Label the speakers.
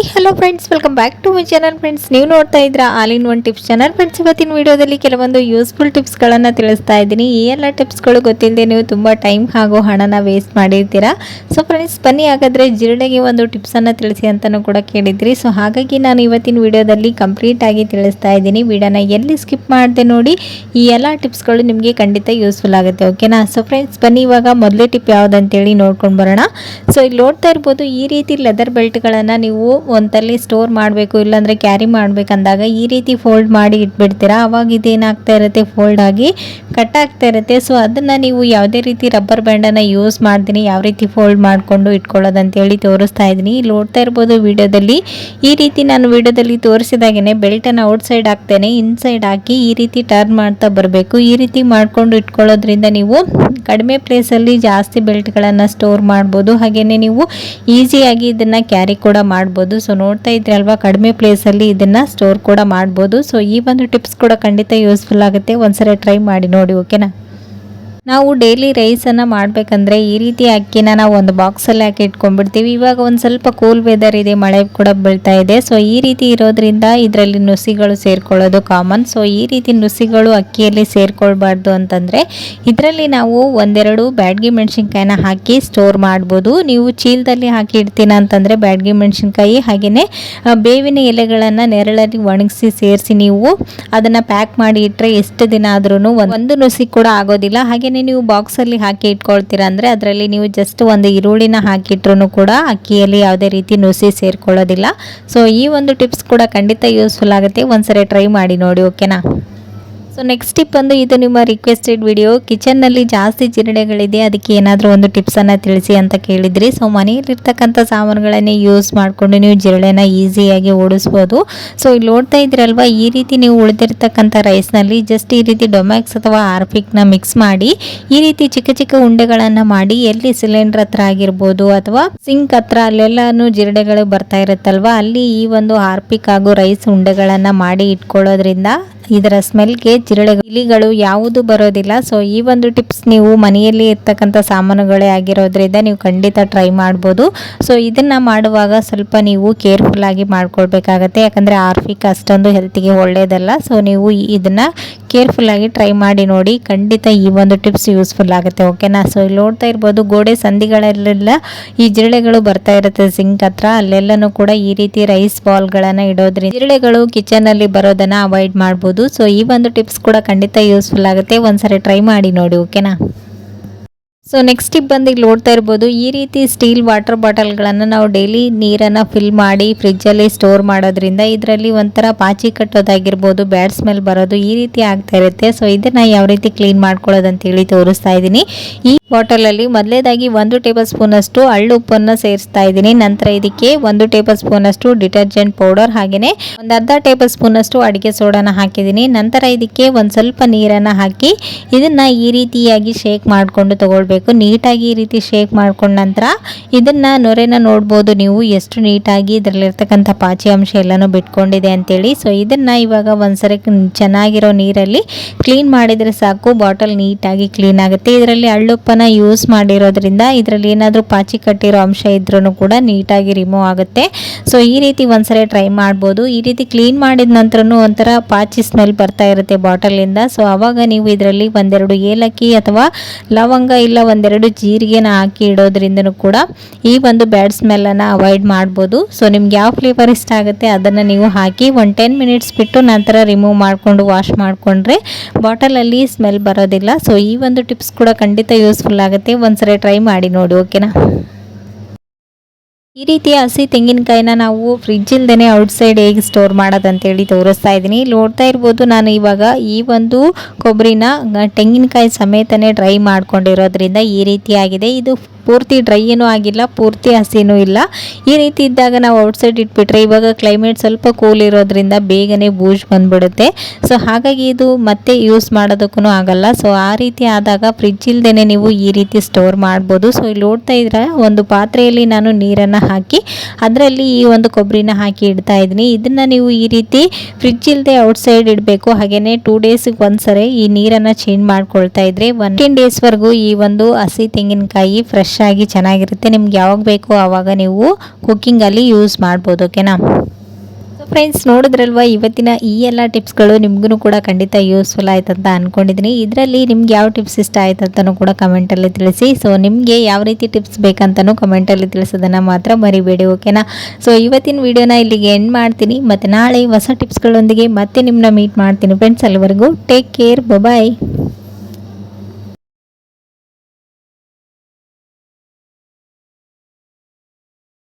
Speaker 1: Hi hello friends, welcome back to my channel. Friends, ನೀವು ನೋಡ್ತಾ ಇದ್ರ all in one tips channel. Friends, ಇವತ್ತಿನ ವಿಡಿಯೋದಲ್ಲಿ ಕೆಲವೊಂದು ಯೂಸ್ಫುಲ್ ಟಿಪ್ಸ್ಗಳನ್ನು ತಿಳಿಸ್ತಾ ಇದ್ದೀನಿ. ಈ ಎಲ್ಲ ಟಿಪ್ಸ್ಗಳು ಗೊತ್ತಿಲ್ಲದೆ ನೀವು ತುಂಬ ಟೈಮ್ ಹಾಗೂ ಹಣನ ವೇಸ್ಟ್ ಮಾಡಿರ್ತೀರಾ. ಸೊ ಫ್ರೆಂಡ್ಸ್, ಬನ್ನಿ ಹಾಗಾದರೆ ಜಿರಳೆಗೆ ಒಂದು ಟಿಪ್ಸನ್ನು ತಿಳಿಸಿ ಅಂತಲೂ ಕೂಡ ಕೇಳಿದ್ರಿ. ಸೊ ಹಾಗಾಗಿ ನಾನು ಇವತ್ತಿನ ವಿಡಿಯೋದಲ್ಲಿ ಕಂಪ್ಲೀಟ್ ಆಗಿ ತಿಳಿಸ್ತಾ ಇದ್ದೀನಿ. ವಿಡಿಯೋನ ಎಲ್ಲಿ ಸ್ಕಿಪ್ ಮಾಡದೆ ನೋಡಿ. ಈ ಎಲ್ಲ ಟಿಪ್ಸ್ಗಳು ನಿಮಗೆ ಖಂಡಿತ ಯೂಸ್ಫುಲ್ ಆಗುತ್ತೆ, ಓಕೆನಾ? ಸೊ ಫ್ರೆಂಡ್ಸ್, ಬನ್ನಿ ಇವಾಗ ಮೊದಲೇ ಟಿಪ್ ಯಾವುದಂತೇಳಿ ನೋಡ್ಕೊಂಡು ಬರೋಣ. ಸೊ ಇಲ್ಲಿ ನೋಡ್ತಾ ಇರ್ಬೋದು, ಈ ರೀತಿ ಲೆದರ್ ಬೆಲ್ಟ್ಗಳನ್ನು ನೀವು ಒಂದಲ್ಲಿ ಸ್ಟೋರ್ ಮಾಡಬೇಕು, ಇಲ್ಲಾಂದರೆ ಕ್ಯಾರಿ ಮಾಡಬೇಕಂದಾಗ ಈ ರೀತಿ ಫೋಲ್ಡ್ ಮಾಡಿ ಇಟ್ಬಿಡ್ತೀರಾ. ಅವಾಗ ಇದೇನಾಗ್ತಾ ಇರುತ್ತೆ, ಫೋಲ್ಡ್ ಆಗಿ ಕಟ್ ಆಗ್ತಾ ಇರುತ್ತೆ. ಸೊ ಅದನ್ನು ನೀವು ಯಾವುದೇ ರೀತಿ ರಬ್ಬರ್ ಬ್ಯಾಂಡನ್ನು ಯೂಸ್ ಮಾಡ್ತೀನಿ ಯಾವ ರೀತಿ ಫೋಲ್ಡ್ ಮಾಡಿಕೊಂಡು ಇಟ್ಕೊಳ್ಳೋದಂತೇಳಿ ತೋರಿಸ್ತಾ ಇದ್ದೀನಿ. ಇಲ್ಲಿ ನೋಡ್ತಾ ಇರ್ಬೋದು ವಿಡಿಯೋದಲ್ಲಿ, ಈ ರೀತಿ ನಾನು ವಿಡಿಯೋದಲ್ಲಿ ತೋರಿಸಿದಾಗೇ ಬೆಲ್ಟನ್ನು ಔಟ್ ಸೈಡ್ ಹಾಕ್ತೇನೆ, ಇನ್ಸೈಡ್ ಹಾಕಿ ಈ ರೀತಿ ಟರ್ನ್ ಮಾಡ್ತಾ ಬರಬೇಕು. ಈ ರೀತಿ ಮಾಡಿಕೊಂಡು ಇಟ್ಕೊಳ್ಳೋದ್ರಿಂದ ನೀವು ಕಡಿಮೆ ಪ್ಲೇಸಲ್ಲಿ ಜಾಸ್ತಿ ಬೆಲ್ಟ್ಗಳನ್ನು ಸ್ಟೋರ್ ಮಾಡ್ಬೋದು. ಹಾಗೆಯೇ ನೀವು ಈಸಿಯಾಗಿ ಇದನ್ನು ಕ್ಯಾರಿ ಕೂಡ ಮಾಡ್ಬೋದು. ಸೊ ನೋಡ್ತಾ ಇದ್ರಲ್ವಾ, ಕಡಿಮೆ ಪ್ಲೇಸಲ್ಲಿ ಇದನ್ನು ಸ್ಟೋರ್ ಕೂಡ ಮಾಡ್ಬೋದು. ಸೊ ಈ ಒಂದು ಟಿಪ್ಸ್ ಕೂಡ ಖಂಡಿತ ಯೂಸ್ಫುಲ್ ಆಗುತ್ತೆ. ಒಂದ್ಸರಿ ಟ್ರೈ ಮಾಡಿ ನೋಡಿ, ಓಕೆನಾ? ನಾವು ಡೈಲಿ ರೈಸನ್ನು ಮಾಡಬೇಕಂದ್ರೆ ಈ ರೀತಿ ಅಕ್ಕಿನ ನಾವು ಒಂದು ಬಾಕ್ಸಲ್ಲಿ ಹಾಕಿ ಇಟ್ಕೊಂಡ್ಬಿಡ್ತೀವಿ. ಇವಾಗ ಒಂದು ಸ್ವಲ್ಪ ಕೂಲ್ ವೆದರ್ ಇದೆ, ಮಳೆ ಕೂಡ ಬೀಳ್ತಾ ಇದೆ. ಸೊ ಈ ರೀತಿ ಇರೋದ್ರಿಂದ ಇದರಲ್ಲಿ ನುಸಿಗಳು ಸೇರ್ಕೊಳ್ಳೋದು ಕಾಮನ್. ಸೊ ಈ ರೀತಿ ನುಸಿಗಳು ಅಕ್ಕಿಯಲ್ಲಿ ಸೇರ್ಕೊಳ್ಬಾರ್ದು ಅಂತಂದರೆ ಇದರಲ್ಲಿ ನಾವು ಒಂದೆರಡು ಬ್ಯಾಡಗಿ ಮೆಣಸಿನ್ಕಾಯಿನ ಹಾಕಿ ಸ್ಟೋರ್ ಮಾಡ್ಬೋದು. ನೀವು ಚೀಲದಲ್ಲಿ ಹಾಕಿ ಇಡ್ತೀನ ಅಂತಂದರೆ ಬ್ಯಾಡಗಿ ಮೆಣಸಿನ್ಕಾಯಿ ಹಾಗೆಯೇ ಬೇವಿನ ಎಲೆಗಳನ್ನು ನೆರಳಲ್ಲಿ ಒಣಗಿಸಿ ಸೇರಿಸಿ ನೀವು ಅದನ್ನು ಪ್ಯಾಕ್ ಮಾಡಿ ಇಟ್ಟರೆ ಎಷ್ಟು ದಿನ ಆದ್ರೂ ಒಂದು ನುಸಿ ಕೂಡ ಆಗೋದಿಲ್ಲ. ಹಾಗೆ ನೀವು ಬಾಕ್ಸಲ್ಲಿ ಹಾಕಿ ಇಟ್ಕೊಳ್ತೀರಾ ಅಂದರೆ ಅದರಲ್ಲಿ ನೀವು ಜಸ್ಟ್ ಒಂದು ಈರುಳ್ಳಿನ ಹಾಕಿಟ್ರೂ ಕೂಡ ಅಕ್ಕಿಯಲ್ಲಿ ಯಾವುದೇ ರೀತಿ ನುಸಿ ಸೇರ್ಕೊಳ್ಳೋದಿಲ್ಲ. ಸೊ ಈ ಒಂದು ಟಿಪ್ಸ್ ಕೂಡ ಖಂಡಿತ ಯೂಸ್ಫುಲ್ ಆಗುತ್ತೆ. ಒಂದ್ಸರಿ ಟ್ರೈ ಮಾಡಿ ನೋಡಿ, ಓಕೆನಾ? ಸೊ ನೆಕ್ಸ್ಟ್ ಟಿಪ್ ಬಂದು, ಇದು ನಿಮ್ಮ ರಿಕ್ವೆಸ್ಟೆಡ್ ವಿಡಿಯೋ. ಕಿಚನ್ನಲ್ಲಿ ಜಾಸ್ತಿ ಜಿರಳೆಗಳಿದೆ, ಅದಕ್ಕೆ ಏನಾದರೂ ಒಂದು ಟಿಪ್ಸನ್ನು ತಿಳಿಸಿ ಅಂತ ಕೇಳಿದ್ರಿ. ಸೊ ಮನೆಯಲ್ಲಿರ್ತಕ್ಕಂಥ ಸಾಮಾನುಗಳನ್ನೇ ಯೂಸ್ ಮಾಡಿಕೊಂಡು ನೀವು ಜಿರಳೆನ ಈಸಿಯಾಗಿ ಓಡಿಸ್ಬೋದು. ಸೊ ಇಲ್ಲಿ ನೋಡ್ತಾ ಇದ್ರಲ್ವ, ಈ ರೀತಿ ನೀವು ಉಳಿದಿರ್ತಕ್ಕಂಥ ರೈಸ್ನಲ್ಲಿ ಜಸ್ಟ್ ಈ ರೀತಿ ಡೊಮ್ಯಾಕ್ಸ್ ಅಥವಾ ಹಾರ್ಪಿಕ್ನ ಮಿಕ್ಸ್ ಮಾಡಿ ಈ ರೀತಿ ಚಿಕ್ಕ ಚಿಕ್ಕ ಉಂಡೆಗಳನ್ನು ಮಾಡಿ ಎಲ್ಲಿ ಸಿಲಿಂಡರ್ ಹತ್ರ ಆಗಿರ್ಬೋದು ಅಥವಾ ಸಿಂಕ್ ಹತ್ರ ಅಲ್ಲೆಲ್ಲಾನು ಜಿರಳೆಗಳು ಬರ್ತಾ ಇರುತ್ತಲ್ವ, ಅಲ್ಲಿ ಈ ಒಂದು ಹಾರ್ಪಿಕ್ ಹಾಗೂ ರೈಸ್ ಉಂಡೆಗಳನ್ನು ಮಾಡಿ ಇಟ್ಕೊಳ್ಳೋದ್ರಿಂದ ಇದರ ಸ್ಮೆಲ್ಗೆ ಇಲಿಗಳು ಯಾವುದು ಬರೋದಿಲ್ಲ. ಸೊ ಈ ಒಂದು ಟಿಪ್ಸ್ ನೀವು ಮನೆಯಲ್ಲಿ ಇರ್ತಕ್ಕಂಥ ಸಾಮಾನುಗಳೇ ಆಗಿರೋದ್ರಿಂದ ನೀವು ಖಂಡಿತ ಟ್ರೈ ಮಾಡ್ಬೋದು. ಸೊ ಇದನ್ನು ಮಾಡುವಾಗ ಸ್ವಲ್ಪ ನೀವು ಕೇರ್ಫುಲ್ ಆಗಿ ಮಾಡ್ಕೊಳ್ಬೇಕಾಗತ್ತೆ, ಯಾಕಂದರೆ ಹಾರ್ಪಿಕ್ ಅಷ್ಟೊಂದು ಹೆಲ್ತಿಗೆ ಒಳ್ಳೆಯದಲ್ಲ. ಸೊ ನೀವು ಇದನ್ನು ಕೇರ್ಫುಲ್ ಆಗಿ ಟ್ರೈ ಮಾಡಿ ನೋಡಿ, ಖಂಡಿತ ಈ ಒಂದು ಟಿಪ್ಸ್ ಯೂಸ್ಫುಲ್ ಆಗುತ್ತೆ, ಓಕೆನಾ? ಸೊ ಇಲ್ಲಿ ನೋಡ್ತಾ ಇರ್ಬೋದು, ಗೋಡೆ ಸಂದಿಗಳಲ್ಲೆಲ್ಲ ಈ ಜಿರಳೆಗಳು ಬರ್ತಾ ಇರುತ್ತೆ ಸಿಂಕ್ ಹತ್ರ, ಅಲ್ಲೆಲ್ಲನೂ ಕೂಡ ಈ ರೀತಿ ರೈಸ್ ಬಾಲ್ಗಳನ್ನು ಇಡೋದ್ರಿಂದ ಜಿರಳೆಗಳು ಕಿಚನಲ್ಲಿ ಬರೋದನ್ನು ಅವಾಯ್ಡ್ ಮಾಡ್ಬೋದು. ಸೊ ಈ ಒಂದು ಟಿಪ್ಸ್ ಕೂಡ ಖಂಡಿತ ಯೂಸ್ಫುಲ್ ಆಗುತ್ತೆ. ಒಂದ್ಸರಿ ಟ್ರೈ ಮಾಡಿ ನೋಡಿ, ಓಕೆನಾ? ಸೊ ನೆಕ್ಸ್ಟ್ ಟಿಪ್ ಬಂದು ಇಲ್ಲಿ ನೋಡ್ತಾ ಇರ್ಬೋದು, ಈ ರೀತಿ ಸ್ಟೀಲ್ ವಾಟರ್ ಬಾಟಲ್ಗಳನ್ನು ನಾವು ಡೈಲಿ ನೀರನ್ನು ಫಿಲ್ ಮಾಡಿ ಫ್ರಿಜ್ಜಲ್ಲಿ ಸ್ಟೋರ್ ಮಾಡೋದ್ರಿಂದ ಇದರಲ್ಲಿ ಒಂಥರ ಪಾಚಿ ಕಟ್ಟೋದಾಗಿರ್ಬೋದು, ಬ್ಯಾಡ್ ಸ್ಮೆಲ್ ಬರೋದು ಈ ರೀತಿ ಆಗ್ತಾ ಇರುತ್ತೆ. ಸೊ ಇದನ್ನು ಯಾವ ರೀತಿ ಕ್ಲೀನ್ ಮಾಡ್ಕೊಳ್ಳೋದಂತೇಳಿ ತೋರಿಸ್ತಾ ಇದ್ದೀನಿ. ಈ ಬಾಟಲಲ್ಲಿ ಮೊದಲೇದಾಗಿ 1 ಟೇಬಲ್ ಸ್ಪೂನ್ ಅಷ್ಟು ಹಳ್ಳು ಉಪ್ಪನ್ನು ಸೇರಿಸ್ತಾ ಇದ್ದೀನಿ. ನಂತರ ಇದಕ್ಕೆ 1 ಟೇಬಲ್ ಸ್ಪೂನ್ ಅಷ್ಟು ಡಿಟರ್ಜೆಂಟ್ ಪೌಡರ್ ಹಾಗೆಯೇ ಒಂದು ಅರ್ಧ ಟೇಬಲ್ ಸ್ಪೂನ್ ಅಷ್ಟು ಅಡುಗೆ ಸೋಡಾನ ಹಾಕಿದ್ದೀನಿ. ನಂತರ ಇದಕ್ಕೆ ಒಂದು ಸ್ವಲ್ಪ ನೀರನ್ನು ಹಾಕಿ ಇದನ್ನು ಈ ರೀತಿಯಾಗಿ ಶೇಕ್ ಮಾಡಿಕೊಂಡು ತಗೊಳ್ಬೇಕು. ನೀಟಾಗಿ ಈ ರೀತಿ ಶೇಕ್ ಮಾಡ್ಕೊಂಡ ನಂತರ ಇದನ್ನು ನೊರೆನ ನೋಡ್ಬೋದು ನೀವು ಎಷ್ಟು ನೀಟಾಗಿ ಇದರಲ್ಲಿರ್ತಕ್ಕಂಥ ಪಾಚಿ ಅಂಶ ಎಲ್ಲನೂ ಬಿಟ್ಕೊಂಡಿದೆ ಅಂತೇಳಿ. ಸೊ ಇದನ್ನು ಇವಾಗ ಒಂದ್ಸರಿ ಚೆನ್ನಾಗಿರೋ ನೀರಲ್ಲಿ ಕ್ಲೀನ್ ಮಾಡಿದರೆ ಸಾಕು, ಬಾಟಲ್ ನೀಟಾಗಿ ಕ್ಲೀನ್ ಆಗುತ್ತೆ. ಇದರಲ್ಲಿ ಹಳ್ಳುಪ್ಪನ್ನು ಯೂಸ್ ಮಾಡಿರೋದ್ರಿಂದ ಇದರಲ್ಲಿ ಏನಾದರೂ ಪಾಚಿ ಕಟ್ಟಿರೋ ಅಂಶ ಇದ್ರೂ ಕೂಡ ನೀಟಾಗಿ ರಿಮೂವ್ ಆಗುತ್ತೆ. ಸೊ ಈ ರೀತಿ ಒಂದ್ಸರಿ ಟ್ರೈ ಮಾಡ್ಬೋದು. ಈ ರೀತಿ ಕ್ಲೀನ್ ಮಾಡಿದ ನಂತರನೂ ಒಂಥರ ಪಾಚಿ ಸ್ಮೆಲ್ ಬರ್ತಾ ಇರುತ್ತೆ ಬಾಟಲಿಂದ. ಸೊ ಆವಾಗ ನೀವು ಇದರಲ್ಲಿ ಒಂದೆರಡು ಏಲಕ್ಕಿ ಅಥವಾ ಲವಂಗ ಇಲ್ಲ ಒಂದೆರಡು ಜೀರಿಗೆನ ಹಾಕಿ ಇಡೋದ್ರಿಂದನೂ ಕೂಡ ಈ ಒಂದು ಬ್ಯಾಡ್ ಸ್ಮೆಲ್ಲನ್ನು ಅವಾಯ್ಡ್ ಮಾಡ್ಬೋದು. ಸೊ ನಿಮ್ಗೆ ಯಾವ ಫ್ಲೇವರ್ ಇಷ್ಟ ಆಗುತ್ತೆ ಅದನ್ನು ನೀವು ಹಾಕಿ 10 ಮಿನಿಟ್ಸ್ ಬಿಟ್ಟು ನಂತರ ರಿಮೂವ್ ಮಾಡಿಕೊಂಡು ವಾಶ್ ಮಾಡಿಕೊಂಡ್ರೆ ಬಾಟಲಲ್ಲಿ ಸ್ಮೆಲ್ ಬರೋದಿಲ್ಲ. ಸೊ ಈ ಒಂದು ಟಿಪ್ಸ್ ಕೂಡ ಖಂಡಿತ ಯೂಸ್ಫುಲ್ ಆಗುತ್ತೆ. ಒಂದ್ಸರಿ ಟ್ರೈ ಮಾಡಿ ನೋಡಿ, ಓಕೆನಾ? ಈ ರೀತಿಯ ಹಸಿ ತೆಂಗಿನಕಾಯಿನ ನಾವು ಫ್ರಿಜ್ ಇಲ್ದೇ ಔಟ್ಸೈಡ್ ಹೇಗೆ ಸ್ಟೋರ್ ಮಾಡೋದಂತೇಳಿ ತೋರಿಸ್ತಾ ಇದ್ದೀನಿ. ನೋಡ್ತಾ ಇರ್ಬೋದು, ನಾನು ಇವಾಗ ಈ ಒಂದು ಕೊಬ್ಬರಿನ ತೆಂಗಿನಕಾಯಿ ಸಮೇತನೇ ಡ್ರೈ ಮಾಡ್ಕೊಂಡಿರೋದ್ರಿಂದ ಈ ರೀತಿ ಆಗಿದೆ. ಇದು ಪೂರ್ತಿ ಡ್ರೈ ಏನೂ ಆಗಿಲ್ಲ, ಪೂರ್ತಿ ಹಸಿನೂ ಇಲ್ಲ. ಈ ರೀತಿ ಇದ್ದಾಗ ನಾವು ಔಟ್ಸೈಡ್ ಇಟ್ಬಿಟ್ರೆ ಇವಾಗ ಕ್ಲೈಮೇಟ್ ಸ್ವಲ್ಪ ಕೂಲ್ ಇರೋದ್ರಿಂದ ಬೇಗನೆ ಬೂಜ್ ಬಂದ್ಬಿಡುತ್ತೆ. ಸೊ ಹಾಗಾಗಿ ಇದು ಮತ್ತೆ ಯೂಸ್ ಮಾಡೋದಕ್ಕೂ ಆಗಲ್ಲ. ಸೊ ಆ ರೀತಿ ಆದಾಗ ಫ್ರಿಜ್ ಇಲ್ದೇ ನೀವು ಈ ರೀತಿ ಸ್ಟೋರ್ ಮಾಡ್ಬೋದು. ಸೊ ಇಲ್ಲಿ ನೋಡ್ತಾ ಇದ್ರೆ ಒಂದು ಪಾತ್ರೆಯಲ್ಲಿ ನಾನು ನೀರನ್ನು ಹಾಕಿ ಅದರಲ್ಲಿ ಈ ಒಂದು ಕೊಬ್ಬರಿನ ಹಾಕಿ ಇಡ್ತಾ ಇದ್ದೀನಿ. ಇದನ್ನು ನೀವು ಈ ರೀತಿ ಫ್ರಿಜ್ ಇಲ್ಲದೆ ಔಟ್ಸೈಡ್ ಇಡಬೇಕು. ಹಾಗೆಯೇ 2 ಡೇಸ್ಗೆ ಒಂದ್ಸರಿ ಈ ನೀರನ್ನು ಚೇಂಜ್ ಮಾಡ್ಕೊಳ್ತಾ ಇದ್ರೆ 15 ಡೇಸ್ವರೆಗೂ ಈ ಒಂದು ಹಸಿ ತೆಂಗಿನಕಾಯಿ ಫ್ರೆಶ್ ಫ್ರೆಶ್ ಆಗಿ ಚೆನ್ನಾಗಿರುತ್ತೆ. ನಿಮ್ಗೆ ಯಾವಾಗ ಬೇಕೋ ಆವಾಗ ನೀವು ಕುಕ್ಕಿಂಗಲ್ಲಿ ಯೂಸ್ ಮಾಡ್ಬೋದು. ಓಕೆನಾ. ಫ್ರೆಂಡ್ಸ್, ನೋಡಿದ್ರಲ್ವ ಇವತ್ತಿನ ಈ ಎಲ್ಲ ಟಿಪ್ಸ್ಗಳು ನಿಮಗೂ ಕೂಡ ಖಂಡಿತ ಯೂಸ್ಫುಲ್ ಆಯ್ತು ಅಂತ ಅಂದ್ಕೊಂಡಿದ್ದೀನಿ. ಇದರಲ್ಲಿ ನಿಮ್ಗೆ ಯಾವ ಟಿಪ್ಸ್ ಇಷ್ಟ ಆಯ್ತು ಅಂತಲೂ ಕೂಡ ಕಮೆಂಟಲ್ಲಿ ತಿಳಿಸಿ. ಸೊ ನಿಮಗೆ ಯಾವ ರೀತಿ ಟಿಪ್ಸ್ ಬೇಕಂತಲೂ ಕಮೆಂಟಲ್ಲಿ ತಿಳಿಸೋದನ್ನು ಮಾತ್ರ ಮರಿಬೇಡಿ. ಓಕೆನಾ. ಸೊ ಇವತ್ತಿನ ವಿಡಿಯೋನ ಇಲ್ಲಿಗೆ ಎಂಡ್ ಮಾಡ್ತೀನಿ. ಮತ್ತು ನಾಳೆ ಹೊಸ ಟಿಪ್ಸ್ಗಳೊಂದಿಗೆ ಮತ್ತೆ ನಿಮ್ಮನ್ನ ಮೀಟ್ ಮಾಡ್ತೀನಿ ಫ್ರೆಂಡ್ಸ್. ಅಲ್ಲಿವರೆಗೂ ಟೇಕ್ ಕೇರ್, ಬಾಯ್.